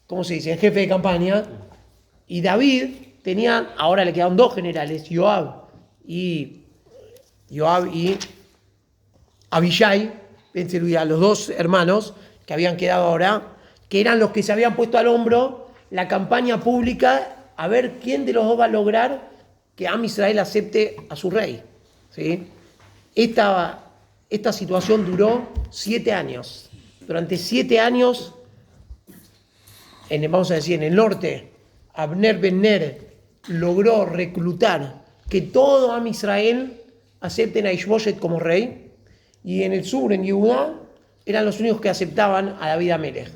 ¿cómo se dice? El jefe de campaña. Y David tenía, ahora le quedaron dos generales, Joab y Abishai, los dos hermanos que habían quedado ahora, que eran los que se habían puesto al hombro la campaña pública a ver quién de los dos va a lograr que Am Israel acepte a su rey. ¿Sí? Esta situación duró 7 años. Durante 7 años, vamos a decir, en el norte, Abner ben Ner logró reclutar que todo Am Israel acepten a Ishbosheth como rey, y en el sur, en Yehudá, eran los únicos que aceptaban a David Amelech.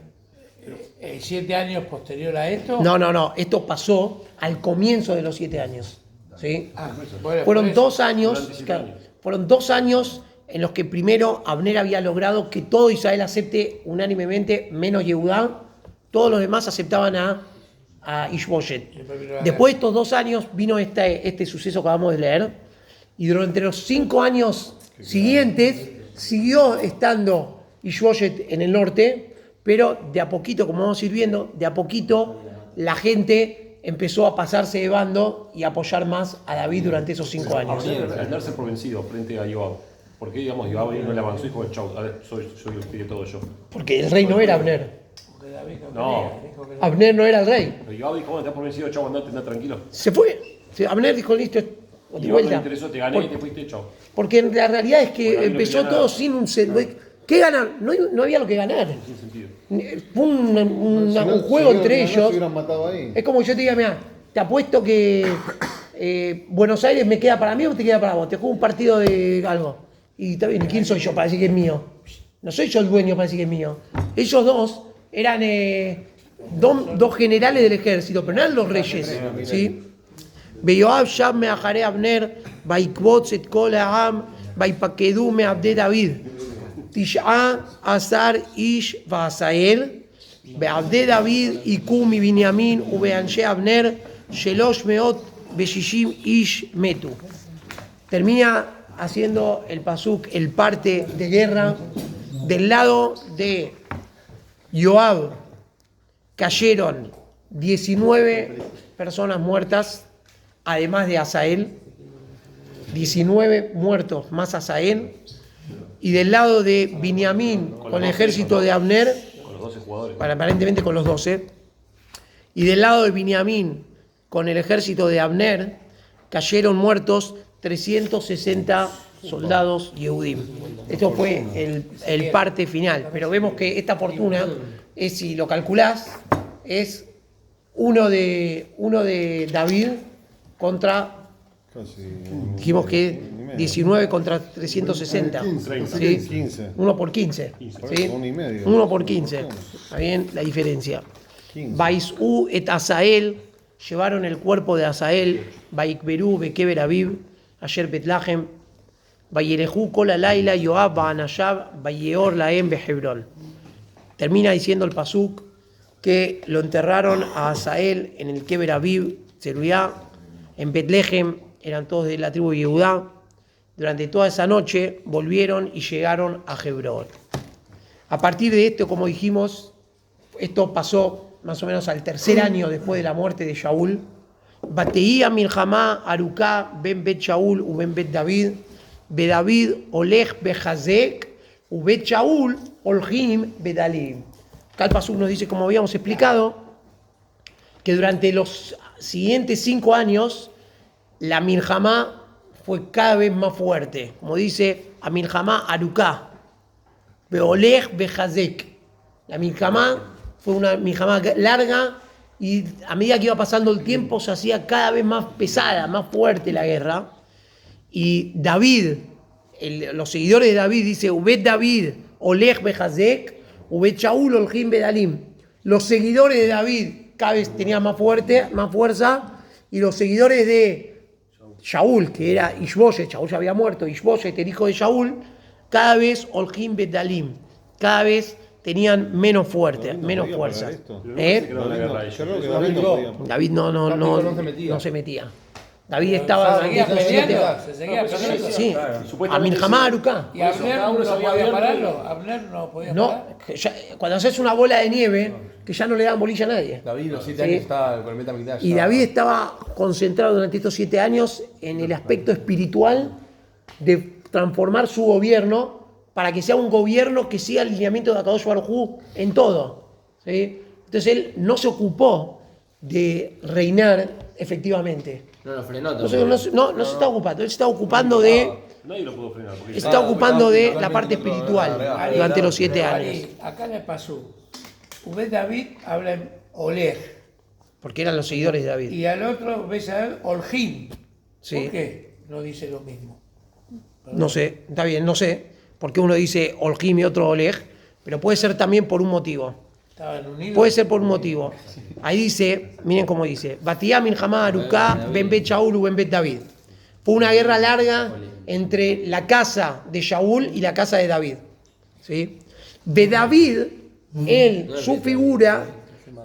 7 años posterior a esto. No, esto pasó al comienzo de los 7 años. ¿Sí? Bueno, fueron 2 años, claro, fueron 2 años en los que primero Abner había logrado que todo Israel acepte unánimemente, menos Yehudá, todos los demás aceptaban a Ishbosheth. Después de estos 2 años vino este suceso que acabamos de leer, y durante los 5 años siguientes siguió estando Ishbosheth en el norte, pero de a poquito, como vamos a ir viendo, de a poquito la gente empezó a pasarse de bando y a apoyar más a David durante esos 5 años. Al darse por vencido frente a Joab, ¿por qué, digamos, Joab no le avanzó y dijo, chau, a ver, soy el de todo yo? Porque el rey no era Abner. No. Abner no era el rey. Pero Joab dijo, bueno, te has por vencido, chau, andate tranquilo. Se fue. Abner dijo, listo, de Joab no le vuelta. interesó, te gané y te fuiste, chau. Porque la realidad es que Bueno, a mí no empezó quería todo nada. sin un... ¿Qué ganar? No había lo que ganar. Sin sentido. Fue un juego entre ellos. Se hubieran matado ahí. Es como yo te diga, mira, te apuesto que Buenos Aires me queda para mí o te queda para vos. Te juego un partido de algo. Y está bien, ¿y quién soy yo para decir que es mío? No soy yo el dueño para decir que es mío. Ellos dos eran dos generales del ejército, pero no eran los reyes, ¿sí? ויואב שב מאחרי אבנר, ויקבוץ את כל העם, ויפקדו מעבדי דוד 19 איש ועשאל, בעבדי דוד היכו מבנימין ובאנשי אבנר 360 איש מתו. Termina haciendo el pasuk el parte de guerra. Del lado de Joab cayeron 19 personas muertas, además de Asael, 19 muertos más Asael, y del lado de Binyamin con el ejército de Abner, Con los 12 jugadores. aparentemente con los 12, y del lado de Binyamin con el ejército de Abner, cayeron muertos 360 soldados Yehudim. Esto fue el parte final, pero vemos que esta fortuna es, si lo calculás, es uno de David contra, dijimos que 19 contra 360, 15. uno por 15, ¿sí? Uno y medio. Uno por 15, está bien la diferencia. Baisú et Asael, llevaron el cuerpo de Asael, Baikberú bekeber aviv, ayer Betlahem, Bayerejú kola laila Yoab baanashab, Bayeor laem behebrón. Termina diciendo el pasuk que lo enterraron a Asael en el Keber Aviv, Zeruiá, en Betlehem, eran todos de la tribu de Yehudá. Durante toda esa noche volvieron y llegaron a Hebrón. A partir de esto, como dijimos, esto pasó más o menos al tercer año después de la muerte de Shaul. Bateía Milhamá Aruká ben Bet Shaul u ben Bet David, be David Olech behazek u Bet Shaul Olhim bedalim. Acá el pasuk nos dice, como habíamos explicado, que durante los siguientes 5 años la Milhamá fue cada vez más fuerte. Como dice, a Milhamá Aruká, Beolech behazek. La Milhamá fue una Milhamá larga y a medida que iba pasando el tiempo se hacía cada vez más pesada, más fuerte la guerra. Y David, los seguidores de David, dice, Ubet David, Olech behazek, Ubet Shaul, Olhim bedalim. Los seguidores de David cada vez tenían más fuerza, y los seguidores de Shaul, que era Ishboshet, Shaul ya había muerto, Ishboshet, el hijo de Shaul, cada vez Olhim bedalim, cada vez tenían menos fuerza. David no se metía. David estaba Se seguía peleando. Sí, a Milhamá Aruká. ¿Y Abner no podía pararlo? ¿Abner no podía No, cuando haces una bola de nieve, que ya no le dan bolilla a nadie. David, los 7 años estaba con el Betamigdash. Y David estaba concentrado durante estos 7 años en el aspecto espiritual de transformar su gobierno para que sea un gobierno que siga el lineamiento de Akadosh Baruj Hu en todo, ¿sí? Entonces él no se ocupó de reinar efectivamente. No lo frenó No tampoco. se está ocupando, él se está ocupando de, Nadie lo pudo frenar. Porque se está ocupando de la parte espiritual durante los 7 años. Acá le pasó. Ubed David habla en Oleg. Porque eran los seguidores de David. Y al otro ves a él Olhim. Sí. ¿Por qué no dice lo mismo? No sé, está bien, no sé por qué uno dice Olhim y otro Oleg, pero puede ser también por un motivo. Estaban unidos. Puede ser por un motivo. Ahí dice, miren cómo dice, Batía Milhamá Aruká ben Bet Shaul u ben Bet David. Fue una guerra larga entre la casa de Shaul y la casa de David. ¿Sí? De David, él, su figura,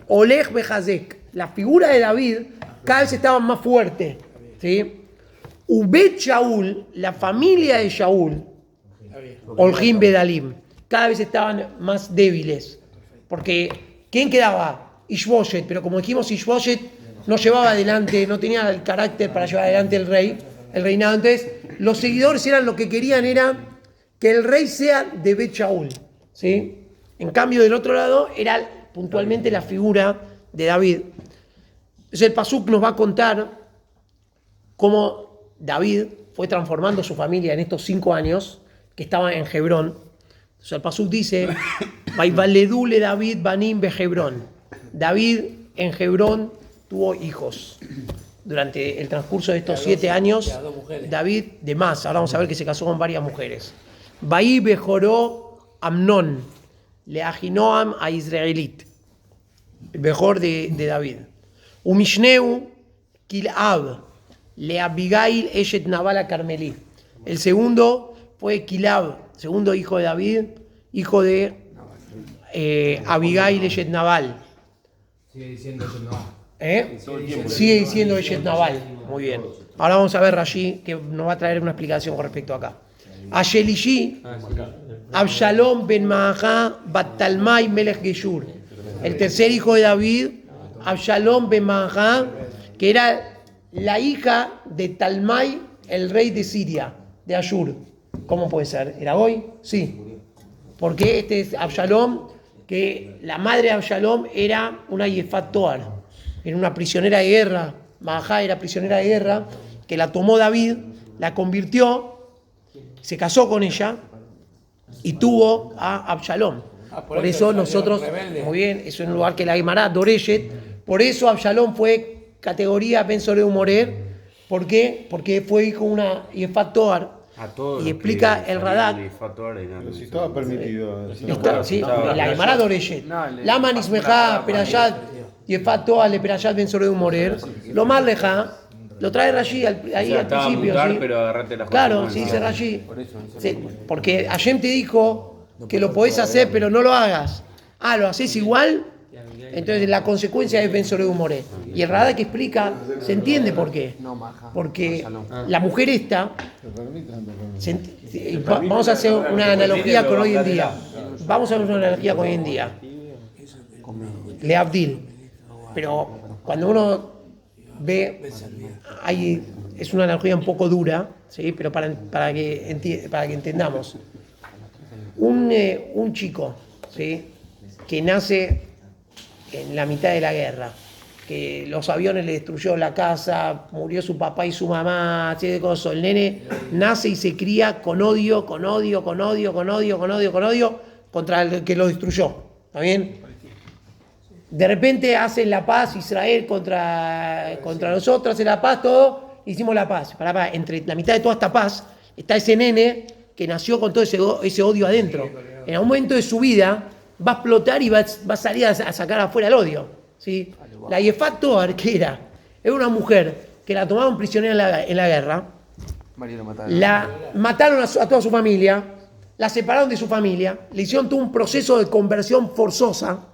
Oleg behazek, la figura de David, cada vez estaba más fuerte. ¿Sí? Ubet Shaul, la familia de Shaul, Olhim bedalim, cada vez estaban más débiles. Porque, ¿quién quedaba? Ishboshet, pero como dijimos, Ishboshet no llevaba adelante, no tenía el carácter para llevar adelante el reinado. Entonces, los seguidores lo que querían era que el rey sea de Bet Shaul, ¿sí? En cambio, del otro lado, era puntualmente la figura de David. Entonces, el pasuk nos va a contar cómo David fue transformando su familia en estos 5 años que estaban en Hebrón. Entonces, el pasuk dice, Vaivaledule David banim behebrón. David en Hebrón tuvo hijos. Durante el transcurso de estos 7 años, David de más. Ahora vamos a ver que se casó con varias mujeres. Baí bejoró Amnón, le ajinoam a Israelit. el mejor de David. Umishneu Kilab, le Abigail Eshet Nabal Carmelí. El segundo fue Kilab, segundo hijo de David, hijo de Abigail Eshet Nabal. Sigue diciendo eso, no. Sigue diciendo Eshet Nabal. Muy bien. Ahora vamos a ver Rashi, que nos va a traer una explicación con respecto acá. Ashelishi, Absalom ben Maachá, Bat Talmai Melech Geshur. El tercer hijo de David, Absalom ben Maachá, que era la hija de Talmai, el rey de Siria, de Ashur. ¿Cómo puede ser? ¿Era hoy? Sí. Porque este es Absalom, que la madre de Absalom era una Yefat Toar, era una prisionera de guerra. Maachá era prisionera de guerra, que la tomó David, la convirtió, se casó con ella y tuvo a Absalom. Por eso nosotros, muy bien, eso es un lugar que la Gemara, Doreshet, por eso Absalom fue categoría Ben Soreu Morer. ¿Por qué? Porque fue hijo de una Yefat Toar. Y explica el Radak. Pero si estaba permitido. Sí, la Gemara Doreshet. Lama Nismejá, Perayat, Yefat Toar, Le Perayat Ben Soreu Morer. Lo más leja. Lo trae Rashi ahí al principio. Mutar, ¿sí? Pero agarrate la claro, sí, dice Rashi. Sí, porque Hashem te dijo que lo podés hacer, pero no lo hagas. Lo haces igual, entonces la consecuencia es Ben Soreu Moré. Y el Radak que explica, se entiende por qué. Porque la mujer esta, vamos a hacer una analogía con hoy en día. Vamos a hacer una analogía con hoy en día. Le Abdil. Pero cuando uno ve, es una analogía un poco dura, ¿sí? Pero para que entendamos. Un chico, ¿sí? Que nace en la mitad de la guerra, que los aviones le destruyó la casa, murió su papá y su mamá, así de cosas. El nene nace y se cría con odio contra el que lo destruyó. ¿Está bien? De repente hacen la paz, Israel contra nosotros, hace la paz, todo, hicimos la paz. Entre la mitad de toda esta paz está ese nene que nació con todo ese odio adentro. En algún momento de su vida va a explotar y va a salir a sacar afuera el odio. ¿Sí? La Yefat Toar, que era una mujer que la tomaron prisionera en la guerra, la mataron a toda su familia, la separaron de su familia, le hicieron todo un proceso de conversión forzosa,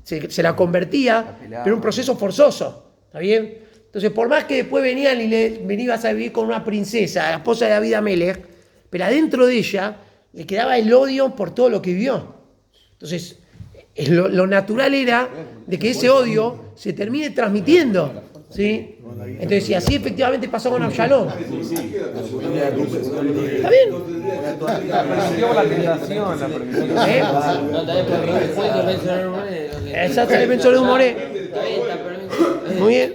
se la convertía, pero un proceso forzoso, ¿está bien? Entonces, por más que después venían y venías a vivir con una princesa, la esposa de David Amelech, pero adentro de ella le quedaba el odio por todo lo que vivió. Entonces, lo natural era de que ese odio se termine transmitiendo, ¿sí? Entonces, si así efectivamente pasó con Absalom. ¿Está bien? Esa se le pensó de un more. Muy bien.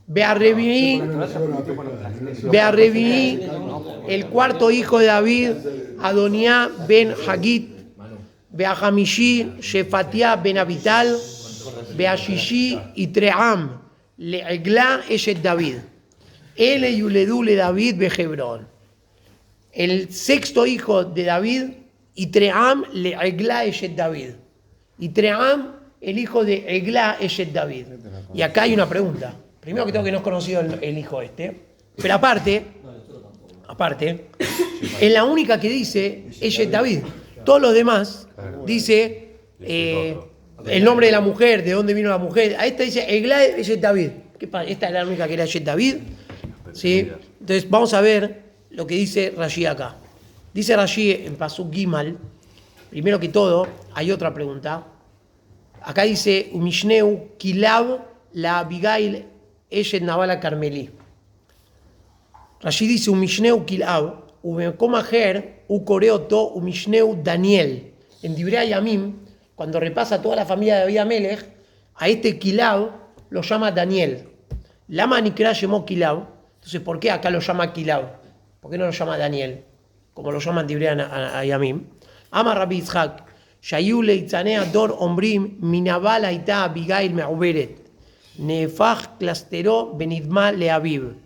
Ve a revivir el cuarto hijo de David, Adoniá ben Hagit, ve a Hamishi, Shefatia ben Abital, ve a Shishi y Tream, le Egla Eshet David, Ele Yuledu le David be Hebrón. El sexto hijo de David, y Tream le Egla Eshet David. Y Tream, el hijo de Egla Eshet David. Y acá hay una pregunta. Primero que tengo que no es conocido el hijo este. Pero aparte, es la única que dice Eshet David. Todos los demás dice el nombre de la mujer, de dónde vino la mujer. A esta dice Egla Eshet David. Esta es la única que era Eshet David. ¿Sí? Entonces vamos a ver lo que dice Rashi acá. Dice Rashi en Pasuk Gimal, primero que todo, hay otra pregunta. Acá dice Umishneu Kilab la Abigail Eshet Nabal Carmelí. Rashi dice Umishneu Kilab, Umekomaher, Ukoreoto, Umishneu Daniel. En Divrei Yamim, cuando repasa toda la familia de David Amelech, a este Kilab lo llama Daniel. Lama Nikra llamó Kilab. Entonces, ¿por qué acá lo llama Kilab? ¿Por qué no lo llama Daniel? Como lo llaman Divrei Yamim. Ama Rabbi Yitzhak, Shayu leitzanea dor ombrim, minabal aita Abigail me'uberet. Nefach clasteró benidma leaviv.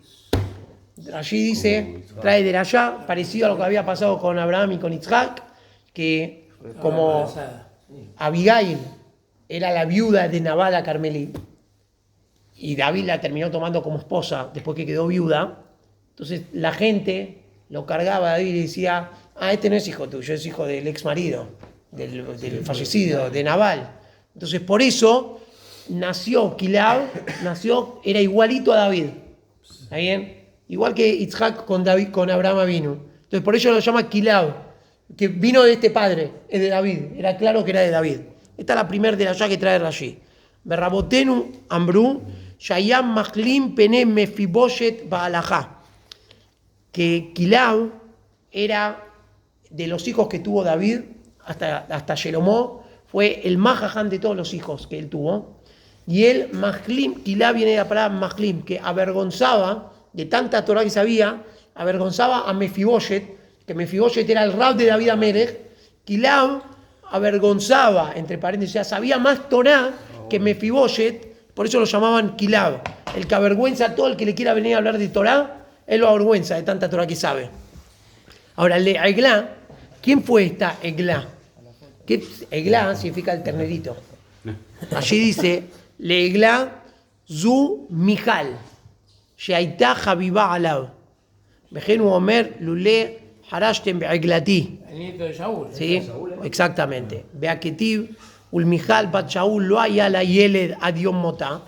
Allí dice, trae de allá, parecido a lo que había pasado con Abraham y con Yitzhak, que como Abigail era la viuda de Nabal a Carmelí, y David la terminó tomando como esposa después que quedó viuda. Entonces la gente lo cargaba a David y decía, este no es hijo tuyo, es hijo del ex marido, del fallecido, de Nabal. Entonces por eso nació Kilab, era igualito a David. ¿Está bien? Igual que Isaac con Abraham Avinu. Entonces por eso lo llama Kilab, que vino de este padre, es de David. Era claro que era de David. Esta es la primera de allá que trae Rashi. Berrabotenu Ambru, Shayam Machlim Pene Mefiboshet Baalajá. Que Kilab era de los hijos que tuvo David hasta Shelomó, fue el más jaján de todos los hijos que él tuvo. Y él, Machlim, Kilab viene de la palabra Machlim, que avergonzaba, de tanta Torah que sabía, avergonzaba a Mefiboshet, que Mefiboshet era el rab de David Amelech. Kilab avergonzaba, entre paréntesis, o sea, sabía más Torah que Mefiboshet, por eso lo llamaban Kilab. El que avergüenza a todo el que le quiera venir a hablar de Torah, él lo avergüenza de tanta Torah que sabe. Ahora, el de Eglá, ¿quién fue esta Eglá? Eglá significa el ternerito. Allí dice, Le Eglá Zu Mijal, Sheaitá Javivá Alab, Vejenu Omer Lule Harashtem Be'eglati. El nieto de Saúl. Sí, exactamente. Beaketiv, Ulmijal Bat Shaul lo ayala Yeled Adion Motá.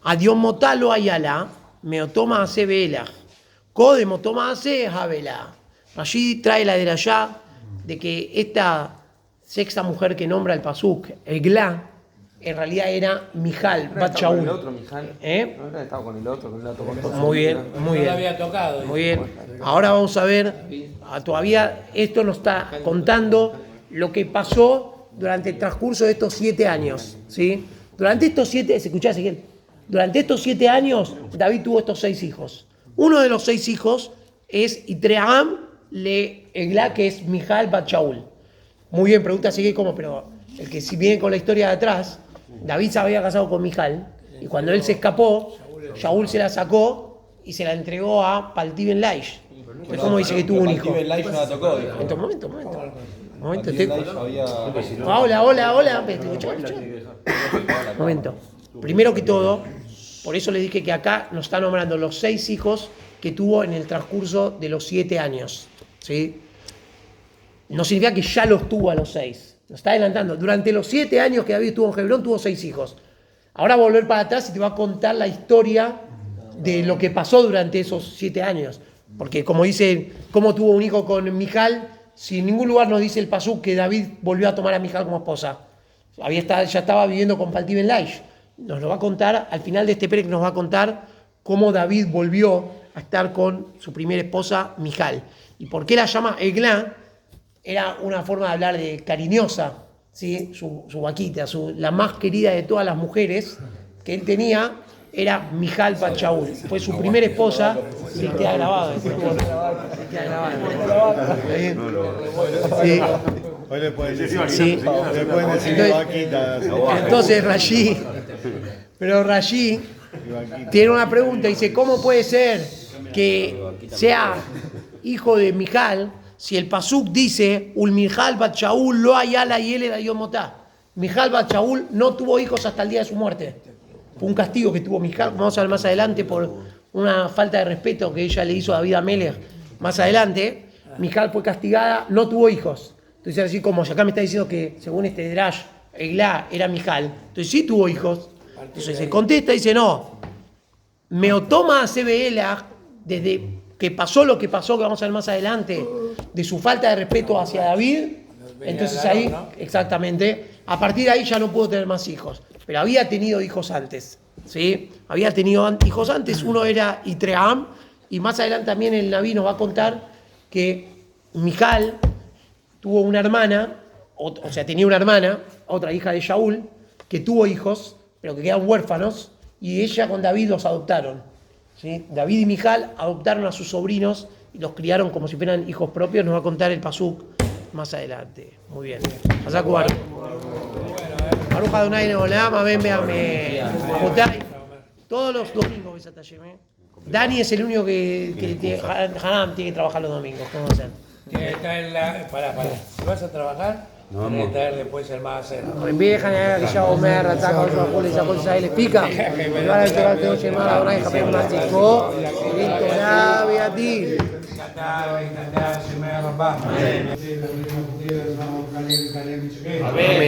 Adion Motá lo ayala, Meotoma hace vela. Code Motoma hace Javela. Allí trae la de allá de que esta sexta mujer que nombra el Pasuk, Eglá, en realidad era Mijal Bat Shaul. ¿El otro, Mijal? ¿No estaba con el otro? Muy bien, muy No bien. lo había tocado. Muy bien. Ahora vamos a ver, todavía esto nos está contando lo que pasó durante el transcurso de estos 7 años. ¿Sí? Durante estos 7, ¿se escuchaba, Ezequiel? Durante estos 7 años, David tuvo estos 6 hijos. Uno de los 6 hijos es Itream le Eglá, que es Mijal Bat Shaul. Muy bien, pregunta Ezequiel cómo, pero el que si viene con la historia de atrás, David se había casado con Mijal, y cuando él se escapó, Shaul se la sacó y se la entregó a Palti Ben Laish. Es como dice que tuvo un hijo. Momento. Hola. Momento. Primero que todo, por eso le dije que acá nos está nombrando los 6 hijos que tuvo en el transcurso de los 7 años. ¿Sí? No significa que ya los tuvo a los 6. Nos está adelantando. Durante los 7 años que David estuvo en Hebrón, tuvo 6 hijos. Ahora va a volver para atrás y te va a contar la historia de lo que pasó durante esos 7 años. Porque como dice, cómo tuvo un hijo con Mijal, si en ningún lugar nos dice el pasuk que David volvió a tomar a Mijal como esposa. Ya estaba viviendo con Palti Ben Laish. Nos lo va a contar, al final de este perec nos va a contar cómo David volvió a estar con su primera esposa, Mijal. ¿Y por qué la llama Eglá? Era una forma de hablar de cariñosa, ¿sí? Su vaquita, la más querida de todas las mujeres que él tenía era Mijal Bat Shaul. Fue su primera esposa. Sí, te ha grabado. Sí. Hoy le pueden decir, Sí. le pueden decir vaquita. Entonces Rashi tiene una pregunta, dice, ¿cómo puede ser que sea hijo de Mijal si el pasuk dice Ul Mijal Bat Shaul lo ayala yele da yomotá? Mijal Bat Shaul no tuvo hijos hasta el día de su muerte. Fue un castigo que tuvo Mijal, vamos a ver más adelante, por una falta de respeto que ella le hizo a David Amelech. Más adelante, Mijal fue castigada, no tuvo hijos. Entonces, así como acá me está diciendo que según este Drash, Eglá era Mijal, entonces sí tuvo hijos. Entonces se contesta y dice, no, Meotoma Sebela, desde que pasó lo que pasó, que vamos a ver más adelante, de su falta de respeto hacia David, entonces ahí, exactamente, a partir de ahí ya no pudo tener más hijos. Pero había tenido hijos antes, ¿sí? Había tenido hijos antes, uno era Itream, y más adelante también el Naví nos va a contar que Mijal tuvo una hermana, o sea, tenía una hermana, otra hija de Shaul, que tuvo hijos, pero que quedaron huérfanos, y ella con David los adoptaron. ¿Sí? David y Mijal adoptaron a sus sobrinos y los criaron como si fueran hijos propios. Nos va a contar el pasuk más adelante. Muy bien. Baruch Adonai Leolam, amén, amén. Todos los domingos ves a Tayem. Dani es el único que Hanam tiene que trabajar los domingos. ¿Cómo va a ser? Tiene que estar en la. Pará. Si vas a trabajar, Nos Tiene vemos. que traer después el más hacer. Enviejan a que ya Omer, ataca a los goles, a cosas ahí les pica. Y van a llegar que oye más, ahora deja pegar más chico. Listo, grave a ti. Amén.